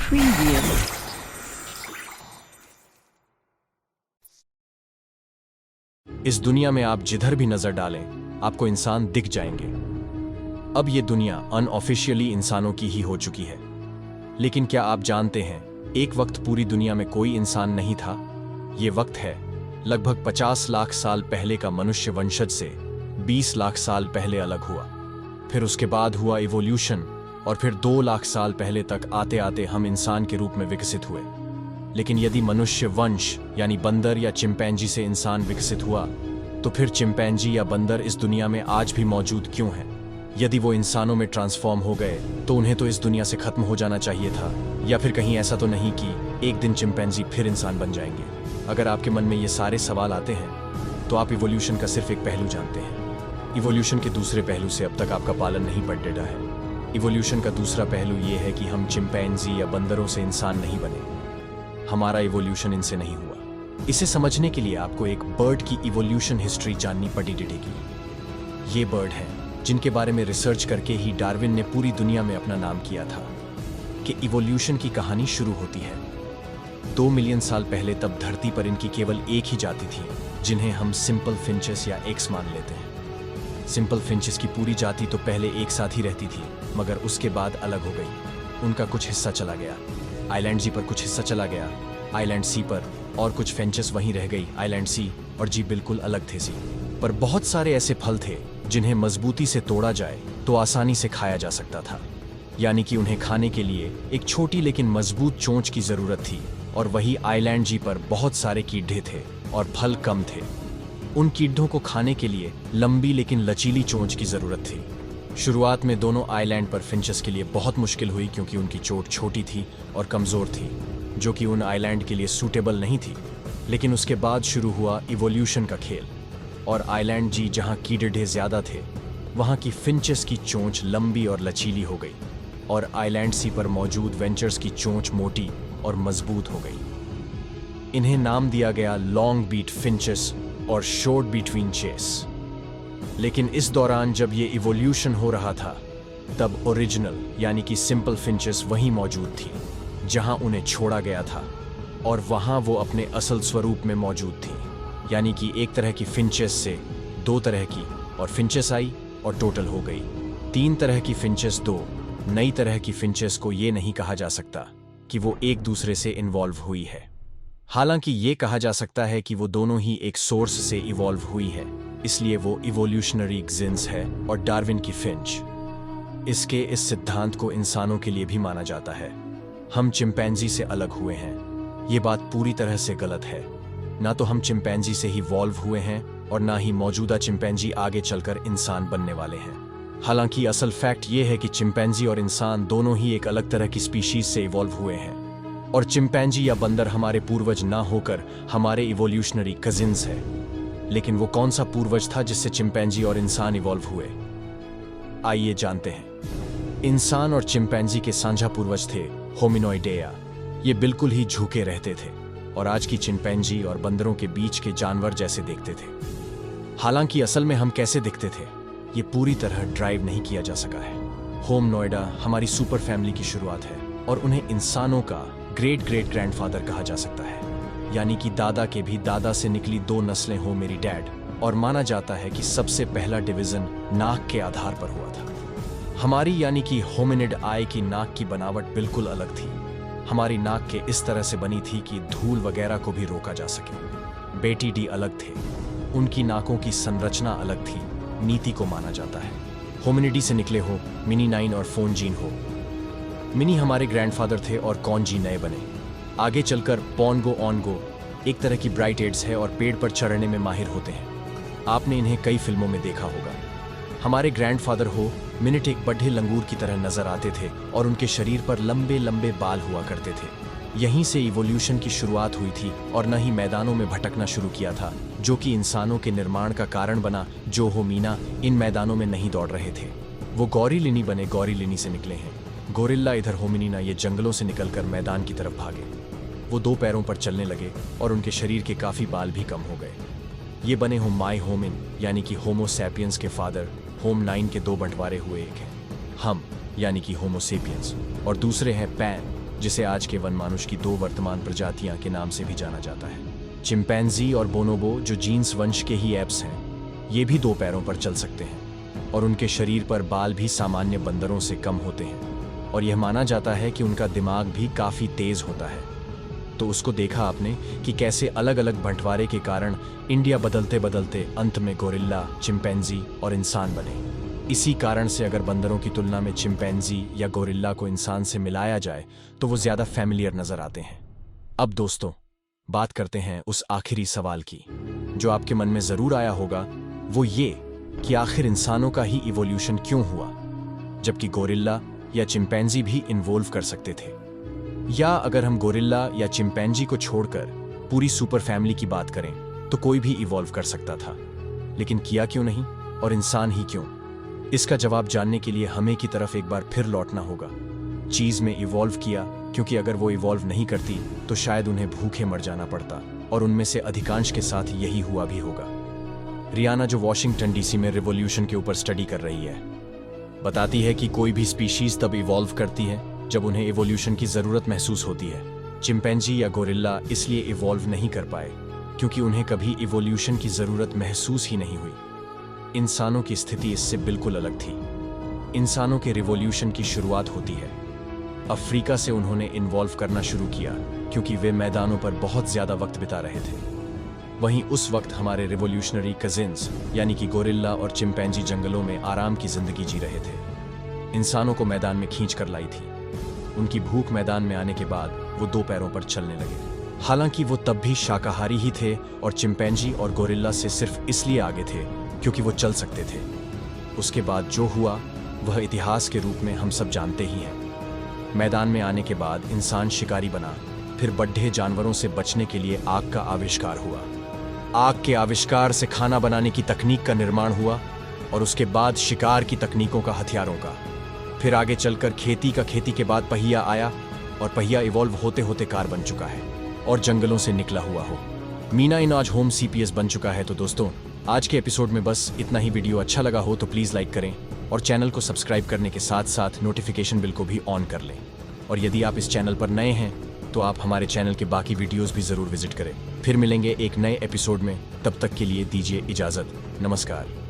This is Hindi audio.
Preview. इस दुनिया में आप जिधर भी नजर डालें आपको इंसान दिख जाएंगे। अब ये दुनिया अनऑफिशियली इंसानों की ही हो चुकी है। लेकिन क्या आप जानते हैं, एक वक्त पूरी दुनिया में कोई इंसान नहीं था। ये वक्त है लगभग 50 लाख साल पहले का मनुष्य वंशज से 20 लाख साल पहले अलग हुआ। फिर उसके बाद हुआ इवोल्यूशन और फिर 2 लाख साल पहले तक आते आते हम इंसान के रूप में विकसित हुए। लेकिन यदि मनुष्य वंश यानी बंदर या चिंपैंजी से इंसान विकसित हुआ, तो फिर चिंपैंजी या बंदर इस दुनिया में आज भी मौजूद क्यों हैं? यदि वो इंसानों में ट्रांसफॉर्म हो गए तो उन्हें तो इस दुनिया से खत्म हो जाना चाहिए था। या फिर कहीं ऐसा तो नहीं कि एक दिन चिंपैंजी फिर इंसान बन जाएंगे? अगर आपके मन में ये सारे सवाल आते हैं तो आप इवोल्यूशन का सिर्फ एक पहलू जानते हैं। इवोल्यूशन के दूसरे पहलू से अब तक आपका पालन नहीं पड़ डेटा है। इवोल्यूशन का दूसरा पहलू ये है कि हम चिंपैंजी या बंदरों से इंसान नहीं बने। हमारा इवोल्यूशन इनसे नहीं हुआ। इसे समझने के लिए आपको एक बर्ड की इवोल्यूशन हिस्ट्री जाननी पड़ेगी। ये बर्ड हैं जिनके बारे में रिसर्च करके ही डार्विन ने पूरी दुनिया में अपना नाम किया था कि इवोल्यूशन की कहानी शुरू होती है 2 मिलियन साल पहले। तब धरती पर इनकी केवल एक ही जाति थी जिन्हें हम सिंपल फिंचेस या एक्स मान लेते हैं। सिंपल फिंचेस की पूरी जाति तो पहले एक साथ ही रहती थी, मगर उसके बाद अलग हो गई। उनका कुछ हिस्सा चला गया, आइलैंड जी पर कुछ हिस्सा चला गया, आइलैंड सी पर, और कुछ फिंचेस वहीं रह गई। आइलैंड सी और जी बिल्कुल अलग थे। सी पर बहुत सारे ऐसे फल थे जिन्हें मजबूती से तोड़ा जाए तो आसानी से खाया जा सकता था। यानी कि उन्हें खाने के लिए एक छोटी लेकिन मजबूत चोंच की जरूरत थी। और वही आइलैंड जी पर बहुत सारे कीड़े थे और फल कम थे। उन कीड़ों को खाने के लिए लंबी लेकिन लचीली चोंच की जरूरत थी। शुरुआत में दोनों आइलैंड पर फिंचेस के लिए बहुत मुश्किल हुई क्योंकि उनकी चोट छोटी थी और कमजोर थी, जो कि उन आइलैंड के लिए सूटेबल नहीं थी। लेकिन उसके बाद शुरू हुआ इवोल्यूशन का खेल, और आइलैंड जी जहां कीड़े ज्यादा थे वहां की फिंचेस की चोंच लंबी और लचीली हो गई, और आइलैंड सी पर मौजूद वेंचर्स की चोंच मोटी और मजबूत हो गई। इन्हें नाम दिया गया लॉन्ग बीट फिंचेस और शॉर्ट बीट फिंचेस। लेकिन इस दौरान जब ये इवोल्यूशन हो रहा था तब ओरिजिनल यानी कि सिंपल फिंचेस वहीं मौजूद थी जहां उन्हें छोड़ा गया था, और वहां वो अपने असल स्वरूप में मौजूद थी। यानी कि एक तरह की फिंचेस से 2 तरह की और फिंचेस आई और टोटल हो गई 3 तरह की फिंचेस। 2 नई तरह की फिंचेस को ये नहीं कहा जा सकता कि वो एक दूसरे से इन्वॉल्व हुई है। हालांकि ये कहा जा सकता है कि वो दोनों ही एक सोर्स से इवॉल्व हुई है, इसलिए वो इवोल्यूशनरी जिन्स है और डार्विन की फिंच। इसके इस सिद्धांत को इंसानों के लिए भी माना जाता है। हम चिंपैंजी से अलग हुए हैं, ये बात पूरी तरह से गलत है। ना तो हम चिंपैंजी से ही वॉल्व हुए हैं और ना ही मौजूदा चिंपैंजी आगे चलकर इंसान बनने वाले हैं। हालांकि असल फैक्ट ये है कि चिंपैंजी और इंसान दोनों ही एक अलग तरह की स्पीशीज से इवॉल्व हुए हैं, और चिंपैंजी या बंदर हमारे पूर्वज ना होकर हमारे इवोल्यूशनरी कजिन्स है। लेकिन वो कौन सा पूर्वज था जिससे चिंपैंजी और इंसान इवॉल्व हुए? आइए जानते हैं। इंसान और चिंपैंजी के साझा पूर्वज थे होमिनोइडेया। ये बिल्कुल ही झुके रहते थे और आज की चिंपैंजी और बंदरों के बीच के जानवर जैसे दिखते थे। हालांकि असल में हम कैसे दिखते थे ये पूरी तरह ड्राइव नहीं किया जा सका है। होमिनोइडा हमारी सुपर फैमिली की शुरुआत है और उन्हें इंसानों का ग्रेट ग्रेट ग्रैंडफादर कहा जा सकता है। यानी कि दादा के भी दादा से निकली 2 नस्लें हो मेरी डैड। और माना जाता है कि सबसे पहला डिवीजन नाक के आधार पर हुआ था। हमारी यानी कि होमिनिड आई की नाक की बनावट बिल्कुल अलग थी। हमारी नाक के इस तरह से बनी थी कि धूल वगैरह को भी रोका जा सके। बेटी डी अलग थे, उनकी नाकों की संरचना अलग थी। नीति को माना जाता है होमिनिडी से निकले हो मिनी 9 और फोन जीन हो। मिनी हमारे ग्रैंडफादर थे और कॉन जी नए बने। आगे चलकर पॉनगो ऑनगो एक तरह की ब्राइट एड्स है और पेड़ पर चढ़ने में माहिर होते हैं। आपने इन्हें कई फिल्मों में देखा होगा। हमारे ग्रैंडफादर हो मिनट एक बड्ढे लंगूर की तरह नजर आते थे और उनके शरीर पर लंबे लंबे बाल हुआ करते थे। यहीं से इवोल्यूशन की शुरुआत हुई थी और न ही मैदानों में भटकना शुरू किया था, जो कि इंसानों के निर्माण का कारण बना। जो होमीना इन मैदानों में नहीं दौड़ रहे थे, वो गौरीलिनी बने। गौरीलिनी से निकले हैं गोरिल्ला। इधर होमिनिना ये जंगलों से निकलकर मैदान की तरफ भागे। वो 2 पैरों पर चलने लगे और उनके शरीर के काफी बाल भी कम हो गए। ये बने हो माई होमिन यानी कि होमो सैपियंस के फादर। होम 9 के 2 बंटवारे हुए, एक हैं हम यानी कि होमो सेपियंस और दूसरे हैं पैन जिसे आज के वनमानुष की 2 वर्तमान प्रजातियां के नाम से भी जाना जाता है। चिंपैंजी और बोनोबो, जो जीन्स वंश के ही एप्स हैं, ये भी 2 पैरों पर चल सकते हैं और उनके शरीर पर बाल भी सामान्य बंदरों से कम होते हैं और यह माना जाता है कि उनका दिमाग भी काफ़ी तेज़ होता है। तो उसको देखा आपने कि कैसे अलग अलग बंटवारे के कारण इंडिया बदलते बदलते अंत में गोरिल्ला, चिंपैंजी और इंसान बने। इसी कारण से अगर बंदरों की तुलना में चिंपैंजी या गोरिल्ला को इंसान से मिलाया जाए तो वो ज़्यादा फैमिलियर नज़र आते हैं। अब दोस्तों, बात करते हैं उस आखिरी सवाल की जो आपके मन में ज़रूर आया होगा, वो ये कि आखिर इंसानों का ही इवोल्यूशन क्यों हुआ जबकि गोरिल्ला या चिंपैंजी भी इन्वॉल्व कर सकते थे। या अगर हम गोरिल्ला या चिंपैंजी को छोड़कर पूरी सुपर फैमिली की बात करें तो कोई भी इवॉल्व कर सकता था, लेकिन किया क्यों नहीं और इंसान ही क्यों? इसका जवाब जानने के लिए हमें की तरफ एक बार फिर लौटना होगा। चीज़ में इवॉल्व किया क्योंकि अगर वो इवॉल्व नहीं करती तो शायद उन्हें भूखे मर जाना पड़ता और उनमें से अधिकांश के साथ यही हुआ भी होगा। रियाना, जो वॉशिंगटन डीसी में रिवॉल्यूशन के ऊपर स्टडी कर रही है, बताती है कि कोई भी स्पीशीज तब इवॉल्व करती है जब उन्हें इवोल्यूशन की ज़रूरत महसूस होती है। चिंपैंजी या गोरिल्ला इसलिए इवॉल्व नहीं कर पाए क्योंकि उन्हें कभी इवोल्यूशन की ज़रूरत महसूस ही नहीं हुई। इंसानों की स्थिति इससे बिल्कुल अलग थी। इंसानों के रिवॉल्यूशन की शुरुआत होती है अफ्रीका से। उन्होंने इन्वॉल्व करना शुरू किया क्योंकि वे मैदानों पर बहुत ज़्यादा वक्त बिता रहे थे। वहीं उस वक्त हमारे रिवॉल्यूशनरी कजिन्स यानी कि गोरिल्ला और चिंपैंजी जंगलों में आराम की ज़िंदगी जी रहे थे। इंसानों को मैदान में खींच कर लाई थी। उनकी भूख मैदान में आने के बाद वो 2 पैरों पर चलने लगे। हालांकि वो तब भी शाकाहारी ही थे और चिंपैंजी और गोरिल्ला से सिर्फ इसलिए आगे थे क्योंकि वो चल सकते थे। उसके बाद जो हुआ वह इतिहास के रूप में हम सब जानते ही हैं। मैदान में आने के बाद इंसान शिकारी बना, फिर बड्ढे जानवरों से बचने के लिए आग का आविष्कार हुआ। आग के आविष्कार से खाना बनाने की तकनीक का निर्माण हुआ और उसके बाद शिकार की तकनीकों का, हथियारों का। फिर आगे चलकर खेती के बाद पहिया आया और पहिया इवॉल्व होते होते कार बन चुका है और जंगलों से निकला हुआ हो। मीना इन आज होम CPS बन चुका है। तो दोस्तों, आज के एपिसोड में बस इतना ही। वीडियो अच्छा लगा हो तो प्लीज़ लाइक करें और चैनल को सब्सक्राइब करने के साथ साथ नोटिफिकेशन बिल को भी ऑन कर लें। और यदि आप इस चैनल पर नए हैं तो आप हमारे चैनल के बाकी वीडियोस भी ज़रूर विजिट करें। फिर मिलेंगे एक नए एपिसोड में, तब तक के लिए दीजिए इजाज़त। नमस्कार।